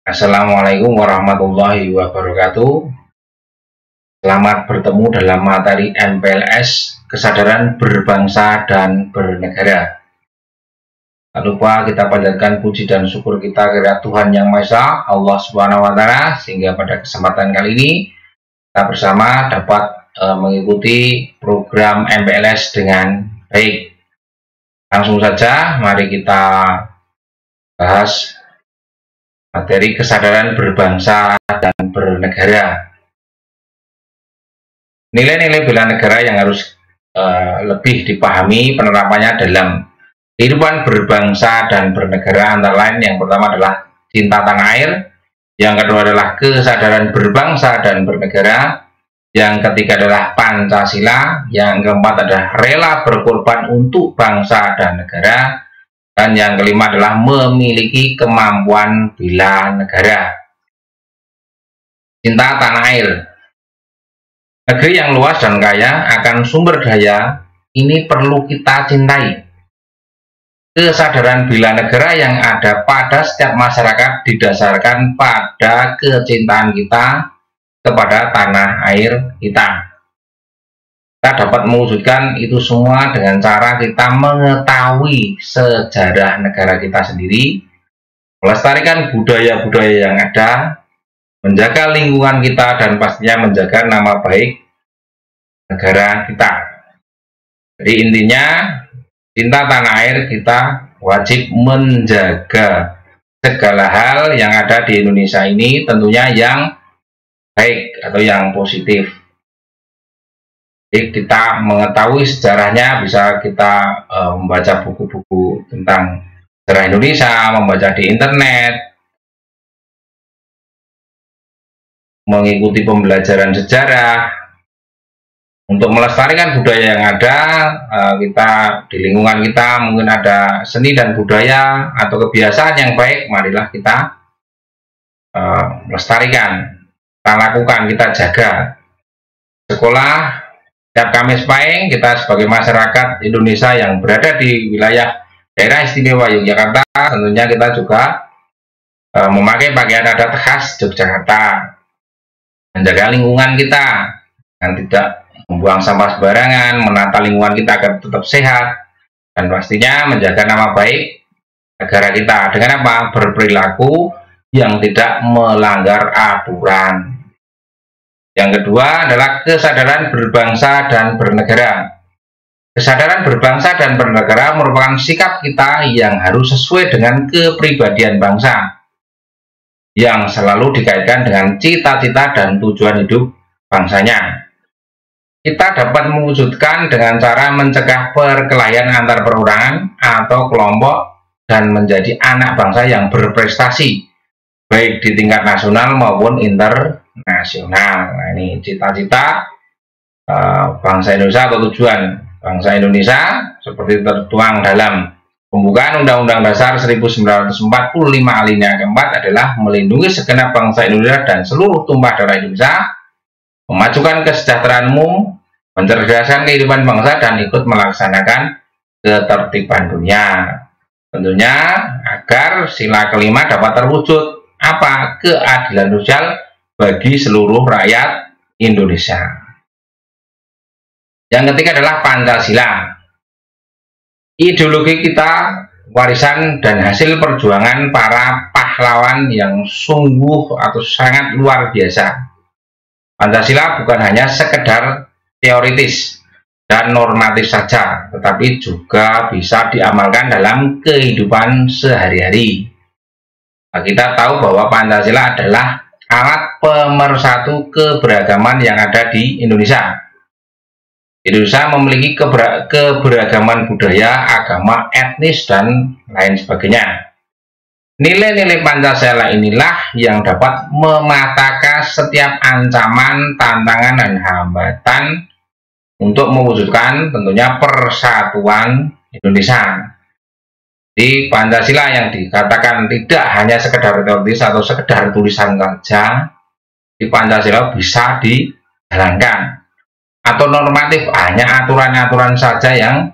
Assalamualaikum warahmatullahi wabarakatuh. Selamat bertemu dalam materi MPLS Kesadaran Berbangsa dan Bernegara. Tak lupa kita panjatkan puji dan syukur kita kepada Tuhan Yang Maha Esa, Allah Subhanahu wa Ta'ala, sehingga pada kesempatan kali ini kita bersama dapat mengikuti program MPLS dengan baik. Langsung saja mari kita bahas materi kesadaran berbangsa dan bernegara. Nilai-nilai bela negara yang harus lebih dipahami penerapannya dalam kehidupan berbangsa dan bernegara antara lain yang pertama adalah cinta tanah air, yang kedua adalah kesadaran berbangsa dan bernegara, yang ketiga adalah Pancasila, yang keempat adalah rela berkorban untuk bangsa dan negara, dan yang kelima adalah memiliki kemampuan bela negara. Cinta tanah air. Negeri yang luas dan kaya akan sumber daya ini perlu kita cintai. Kesadaran bela negara yang ada pada setiap masyarakat didasarkan pada kecintaan kita kepada tanah air kita. Kita dapat mewujudkan itu semua dengan cara kita mengetahui sejarah negara kita sendiri, melestarikan budaya-budaya yang ada, menjaga lingkungan kita, dan pastinya menjaga nama baik negara kita. Jadi intinya, cinta tanah air kita wajib menjaga segala hal yang ada di Indonesia ini, tentunya yang baik atau yang positif. Jadi kita mengetahui sejarahnya, bisa kita membaca buku-buku tentang sejarah Indonesia, membaca di internet, mengikuti pembelajaran sejarah. Untuk melestarikan budaya yang ada, kita di lingkungan kita mungkin ada seni dan budaya atau kebiasaan yang baik, marilah kita melestarikan, kita lakukan, kita jaga. Sekolah setiap Kamis Pahing, kita sebagai masyarakat Indonesia yang berada di wilayah daerah istimewa Yogyakarta, tentunya kita juga memakai pakaian adat khas Yogyakarta, menjaga lingkungan kita dan tidak membuang sampah sembarangan, menata lingkungan kita agar tetap sehat, dan pastinya menjaga nama baik negara kita dengan apa? Berperilaku yang tidak melanggar aturan. Yang kedua adalah kesadaran berbangsa dan bernegara. Kesadaran berbangsa dan bernegara merupakan sikap kita yang harus sesuai dengan kepribadian bangsa, yang selalu dikaitkan dengan cita-cita dan tujuan hidup bangsanya. Kita dapat mewujudkan dengan cara mencegah perkelahian antar perorangan atau kelompok dan menjadi anak bangsa yang berprestasi, baik di tingkat nasional maupun internasional. Nah, ini cita-cita bangsa Indonesia atau tujuan bangsa Indonesia seperti tertuang dalam pembukaan Undang-Undang Dasar 1945 alinea keempat adalah melindungi segenap bangsa Indonesia dan seluruh tumpah darah Indonesia, memajukan kesejahteraan umum, mencerdaskan kehidupan bangsa, dan ikut melaksanakan ketertiban dunia. Tentunya agar sila kelima dapat terwujud apa? Keadilan sosial bagi seluruh rakyat Indonesia. Yang ketiga adalah Pancasila. Ideologi kita, warisan dan hasil perjuangan para pahlawan yang sungguh atau sangat luar biasa. Pancasila bukan hanya sekedar teoritis dan normatif saja, tetapi juga bisa diamalkan dalam kehidupan sehari-hari. Nah, kita tahu bahwa Pancasila adalah alat pemersatu keberagaman yang ada di Indonesia. Indonesia memiliki keberagaman budaya, agama, etnis, dan lain sebagainya. Nilai-nilai Pancasila inilah yang dapat mematahkan setiap ancaman, tantangan, dan hambatan untuk mewujudkan tentunya persatuan Indonesia. Di Pancasila yang dikatakan tidak hanya sekedar teoritis atau sekedar tulisan saja, di Pancasila bisa dijalankan, atau normatif hanya aturan-aturan saja yang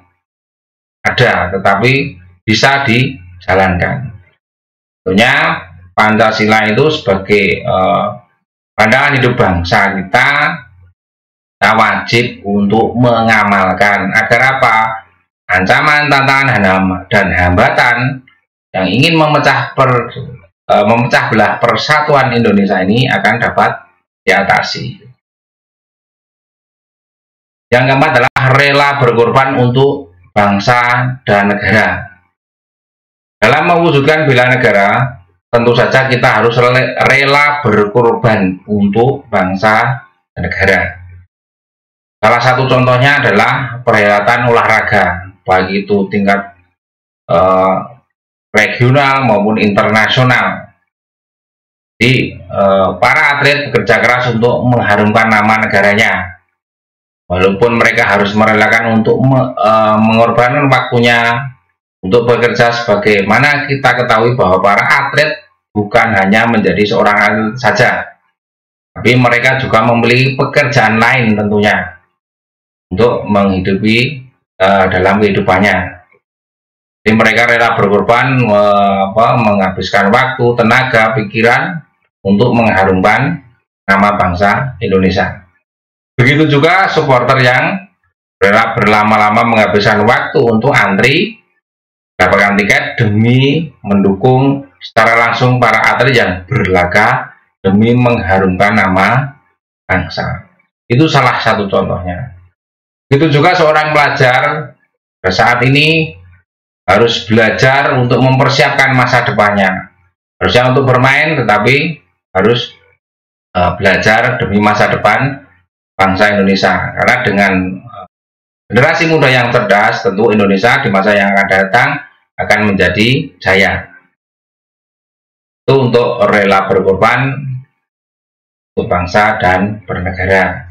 ada, tetapi bisa dijalankan. Tentunya Pancasila itu sebagai pandangan hidup bangsa kita wajib untuk mengamalkan agar apa? Ancaman, tantangan, dan hambatan yang ingin memecah belah persatuan Indonesia ini akan dapat diatasi. Yang keempat adalah rela berkorban untuk bangsa dan negara. Dalam mewujudkan bela negara, tentu saja kita harus rela berkorban untuk bangsa dan negara. Salah satu contohnya adalah perhelatan olahraga, baik itu tingkat regional maupun internasional. Jadi para atlet bekerja keras untuk mengharumkan nama negaranya, walaupun mereka harus merelakan untuk mengorbankan waktunya untuk bekerja. Sebagaimana kita ketahui bahwa para atlet bukan hanya menjadi seorang atlet saja, tapi mereka juga memiliki pekerjaan lain tentunya untuk menghidupi dalam kehidupannya. Jadi mereka rela berkorban, menghabiskan waktu, tenaga, pikiran untuk mengharumkan nama bangsa Indonesia. Begitu juga supporter yang rela berlama-lama menghabiskan waktu untuk antri dapatkan tiket demi mendukung secara langsung para atlet yang berlaga demi mengharumkan nama bangsa. Itu salah satu contohnya. Itu juga seorang pelajar saat ini harus belajar untuk mempersiapkan masa depannya. Harusnya untuk bermain, tetapi harus belajar demi masa depan bangsa Indonesia. Karena dengan generasi muda yang cerdas, tentu Indonesia di masa yang akan datang akan menjadi jaya. Itu untuk rela berkorban untuk bangsa dan bernegara.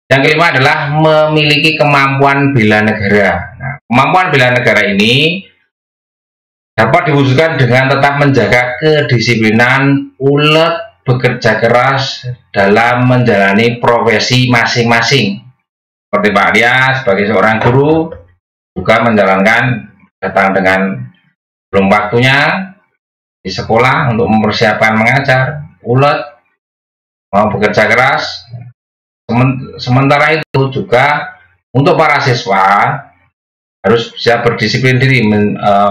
Yang kelima adalah memiliki kemampuan bela negara. Nah, kemampuan bela negara ini dapat diwujudkan dengan tetap menjaga kedisiplinan, ulet, bekerja keras dalam menjalani profesi masing-masing. Seperti Pak Arya sebagai seorang guru juga menjalankan, datang dengan belum waktunya di sekolah untuk mempersiapkan mengajar, ulet, mau bekerja keras. Sementara itu juga untuk para siswa harus bisa berdisiplin diri,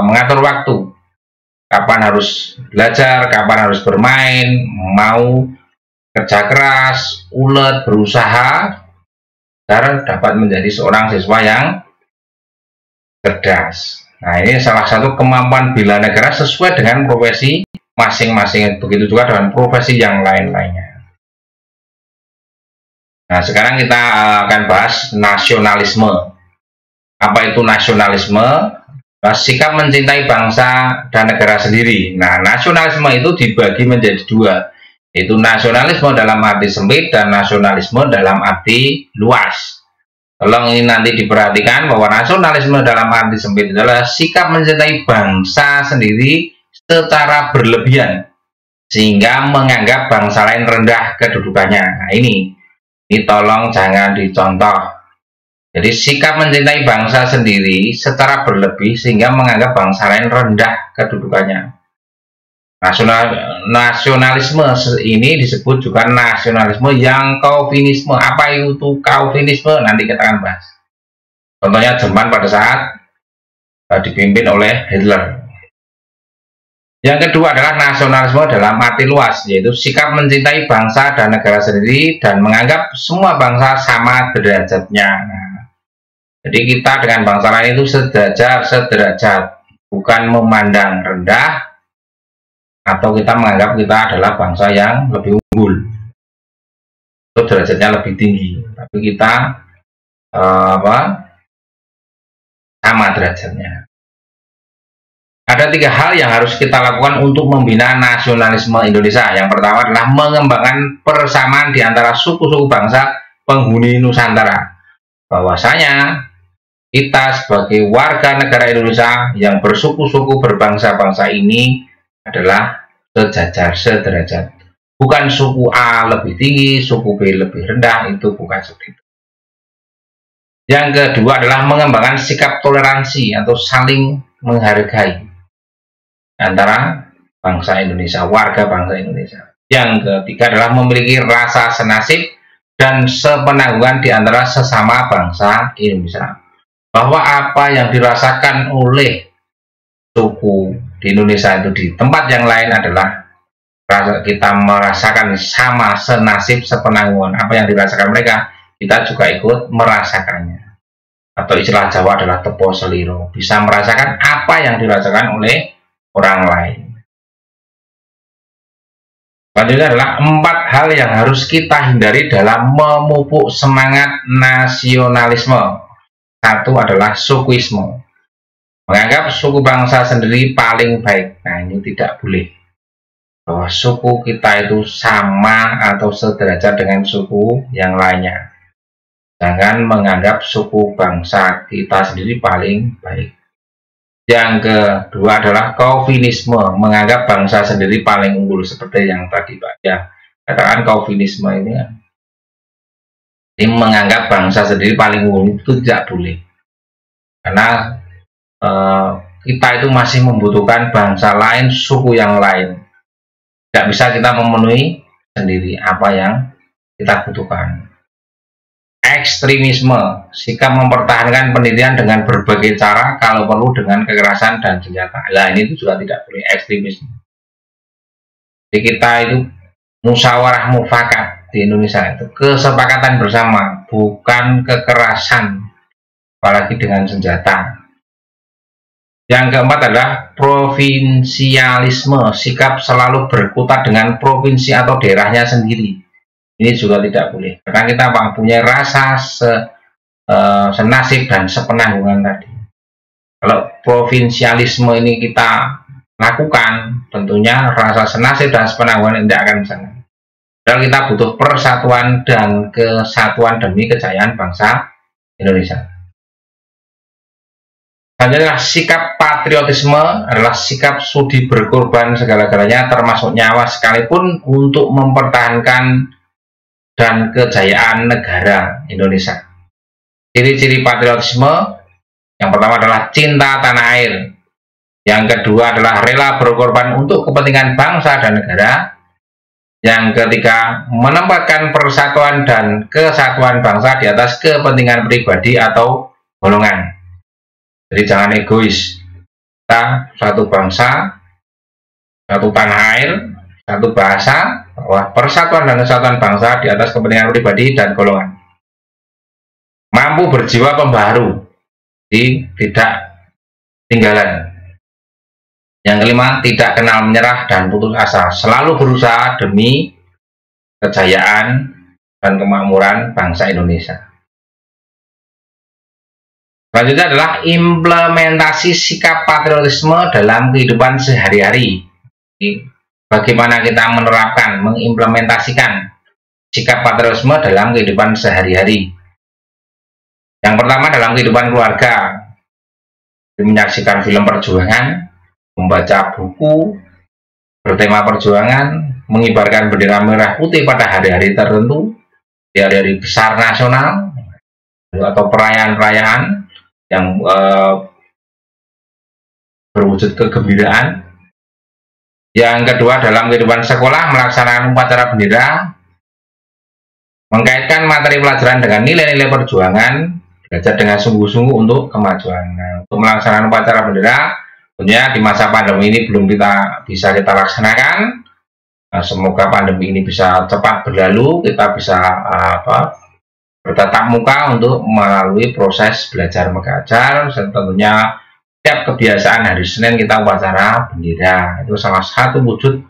mengatur waktu, kapan harus belajar, kapan harus bermain, mau kerja keras, ulet, berusaha agar dapat menjadi seorang siswa yang cerdas. Nah, ini salah satu kemampuan bela negara sesuai dengan profesi masing-masing. Begitu juga dengan profesi yang lain-lainnya. Nah, sekarang kita akan bahas nasionalisme. Apa itu nasionalisme? Sikap mencintai bangsa dan negara sendiri. Nah, nasionalisme itu dibagi menjadi dua, yaitu nasionalisme dalam arti sempit dan nasionalisme dalam arti luas. Tolong ini nanti diperhatikan bahwa nasionalisme dalam arti sempit adalah sikap mencintai bangsa sendiri secara berlebihan, sehingga menganggap bangsa lain rendah kedudukannya. Nah, ini tolong jangan dicontoh. Jadi sikap mencintai bangsa sendiri secara berlebih sehingga menganggap bangsa lain rendah kedudukannya. Nasionalisme ini disebut juga nasionalisme yang Calvinisme. Apa itu Calvinisme? Nanti kita akan bahas. Contohnya Jerman pada saat dipimpin oleh Hitler. Yang kedua adalah nasionalisme dalam arti luas, yaitu sikap mencintai bangsa dan negara sendiri dan menganggap semua bangsa sama derajatnya. Nah, jadi kita dengan bangsa lain itu sederajat, bukan memandang rendah atau kita menganggap kita adalah bangsa yang lebih unggul, itu derajatnya lebih tinggi, tapi kita sama derajatnya. Ada 3 hal yang harus kita lakukan untuk membina nasionalisme Indonesia. Yang pertama adalah mengembangkan persamaan di antara suku-suku bangsa penghuni Nusantara. Bahwasanya kita sebagai warga negara Indonesia yang bersuku-suku berbangsa-bangsa ini adalah sejajar, sederajat. Bukan suku A lebih tinggi, suku B lebih rendah, itu bukan seperti itu. Yang kedua adalah mengembangkan sikap toleransi atau saling menghargai antara bangsa Indonesia, warga bangsa Indonesia. Yang ketiga adalah memiliki rasa senasib dan sepenanggungan di antara sesama bangsa Indonesia. Bahwa apa yang dirasakan oleh suku di Indonesia itu di tempat yang lain adalah kita merasakan sama, senasib, sepenanggungan. Apa yang dirasakan mereka, kita juga ikut merasakannya. Atau istilah Jawa adalah tepo seliro, bisa merasakan apa yang dirasakan oleh orang lain. Selanjutnya adalah 4 hal yang harus kita hindari dalam memupuk semangat nasionalisme. 1 adalah sukuisme, menganggap suku bangsa sendiri paling baik. Nah, ini tidak boleh, bahwa suku kita itu sama atau sederajat dengan suku yang lainnya. Jangan menganggap suku bangsa kita sendiri paling baik. Yang kedua adalah kaufinisme, menganggap bangsa sendiri paling unggul, seperti yang tadi Pak ya katakan. Kaufinisme ini menganggap bangsa sendiri paling unggul, itu tidak boleh, karena kita itu masih membutuhkan bangsa lain, suku yang lain. Tidak bisa kita memenuhi sendiri apa yang kita butuhkan. Ekstremisme, sikap mempertahankan pendirian dengan berbagai cara, kalau perlu dengan kekerasan dan senjata. Nah, ini itu juga tidak boleh, ekstremisme. Jadi kita itu musyawarah mufakat di Indonesia itu kesepakatan bersama, bukan kekerasan, apalagi dengan senjata. Yang keempat adalah provinsialisme, sikap selalu berkutat dengan provinsi atau daerahnya sendiri. Ini juga tidak boleh, karena kita punya rasa senasib dan sepenanggungan tadi. Kalau provinsialisme ini kita lakukan, tentunya rasa senasib dan sepenanggungan tidak akan bisa. Dan kita butuh persatuan dan kesatuan demi kejayaan bangsa Indonesia. Selanjutnya, sikap patriotisme adalah sikap sudi berkorban segala-galanya, termasuk nyawa sekalipun, untuk mempertahankan dan kejayaan negara Indonesia. Ciri-ciri patriotisme yang pertama adalah cinta tanah air, yang kedua adalah rela berkorban untuk kepentingan bangsa dan negara, yang ketiga menempatkan persatuan dan kesatuan bangsa di atas kepentingan pribadi atau golongan. Jadi jangan egois, kita satu bangsa, satu tanah air, satu bahasa, bahwa persatuan dan kesatuan bangsa di atas kepentingan pribadi dan golongan. Mampu berjiwa pembaharu, tidak tinggalan. Yang kelima, tidak kenal menyerah dan putus asa, selalu berusaha demi kejayaan dan kemakmuran bangsa Indonesia. Selanjutnya adalah implementasi sikap patriotisme dalam kehidupan sehari-hari. Bagaimana kita menerapkan, mengimplementasikan sikap patriotisme dalam kehidupan sehari-hari. Yang pertama, dalam kehidupan keluarga, menyaksikan film perjuangan, membaca buku bertema perjuangan, mengibarkan bendera merah putih pada hari-hari tertentu, di hari-hari besar nasional, atau perayaan-perayaan yang berwujud kegembiraan. Yang kedua, dalam kehidupan sekolah, melaksanakan upacara bendera, mengkaitkan materi pelajaran dengan nilai-nilai perjuangan, belajar dengan sungguh-sungguh untuk kemajuan. Nah, untuk melaksanakan upacara bendera, tentunya di masa pandemi ini belum bisa kita laksanakan. Nah, semoga pandemi ini bisa cepat berlalu, kita bisa bertatap muka untuk melalui proses belajar mengajar. Tentunya setiap kebiasaan hari Senin kita upacara bendera, itu salah satu wujud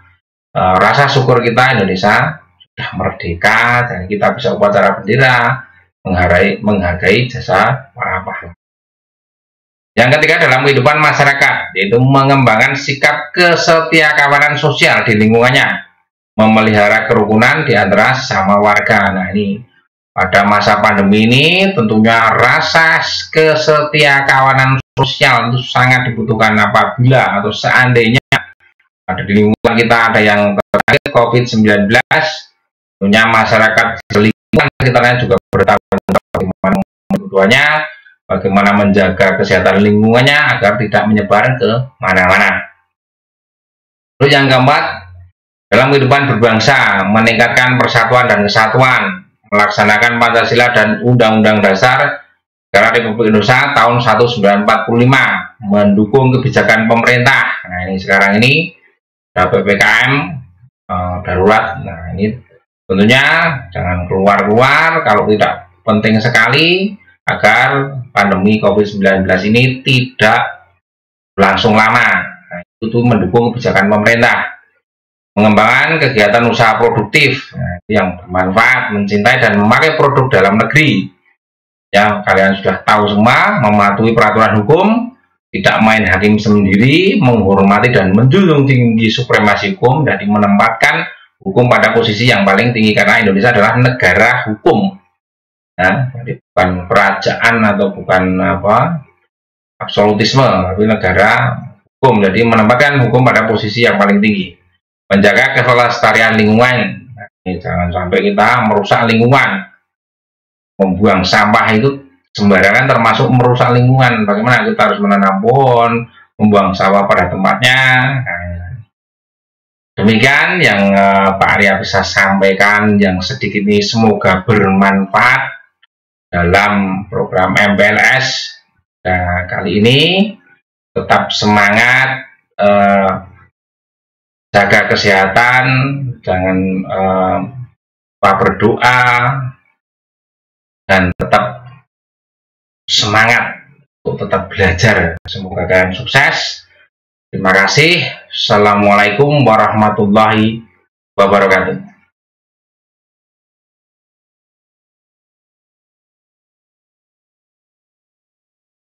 rasa syukur kita Indonesia sudah merdeka, dan kita bisa upacara bendera menghargai jasa para pahlawan. Yang ketiga, dalam kehidupan masyarakat, yaitu mengembangkan sikap kesetiakawanan sosial di lingkungannya, memelihara kerukunan di antara sesama warga. Nah, ini pada masa pandemi ini tentunya rasa kesetiakawanan sosial itu sangat dibutuhkan. Apabila atau seandainya ada di lingkungan kita ada yang terjangkit COVID-19, tentunya masyarakat lingkungan sekitarnya juga bertanggung jawab bagaimana kebutuhannya, bagaimana menjaga kesehatan lingkungannya agar tidak menyebar ke mana-mana. Lalu yang keempat, dalam kehidupan berbangsa, meningkatkan persatuan dan kesatuan, melaksanakan Pancasila dan Undang-Undang Dasar Negara Republik Indonesia tahun 1945, mendukung kebijakan pemerintah. Nah, ini sekarang ini ada PPKM darurat. Nah, ini tentunya jangan keluar-keluar kalau tidak penting sekali agar pandemi COVID-19 ini tidak berlangsung lama. Nah, itu mendukung kebijakan pemerintah. Mengembangkan kegiatan usaha produktif, nah, yang bermanfaat, mencintai dan memakai produk dalam negeri. Ya, kalian sudah tahu semua, mematuhi peraturan hukum, tidak main hakim sendiri, menghormati dan menjunjung tinggi supremasi hukum, dan menempatkan hukum pada posisi yang paling tinggi, karena Indonesia adalah negara hukum. Ya, jadi bukan kerajaan atau bukan absolutisme, tapi negara hukum. Jadi menempatkan hukum pada posisi yang paling tinggi. Menjaga kelestarian lingkungan. Nah, ini jangan sampai kita merusak lingkungan. Membuang sampah itu sembarangan termasuk merusak lingkungan. Bagaimana kita harus menanam pohon, membuang sampah pada tempatnya. Nah, demikian yang Pak Arya bisa sampaikan yang sedikit ini, semoga bermanfaat dalam program MPLS. Nah, kali ini tetap semangat, jaga kesehatan, jangan lupa berdoa, dan tetap semangat untuk tetap belajar. Semoga kalian sukses. Terima kasih. Assalamualaikum warahmatullahi wabarakatuh.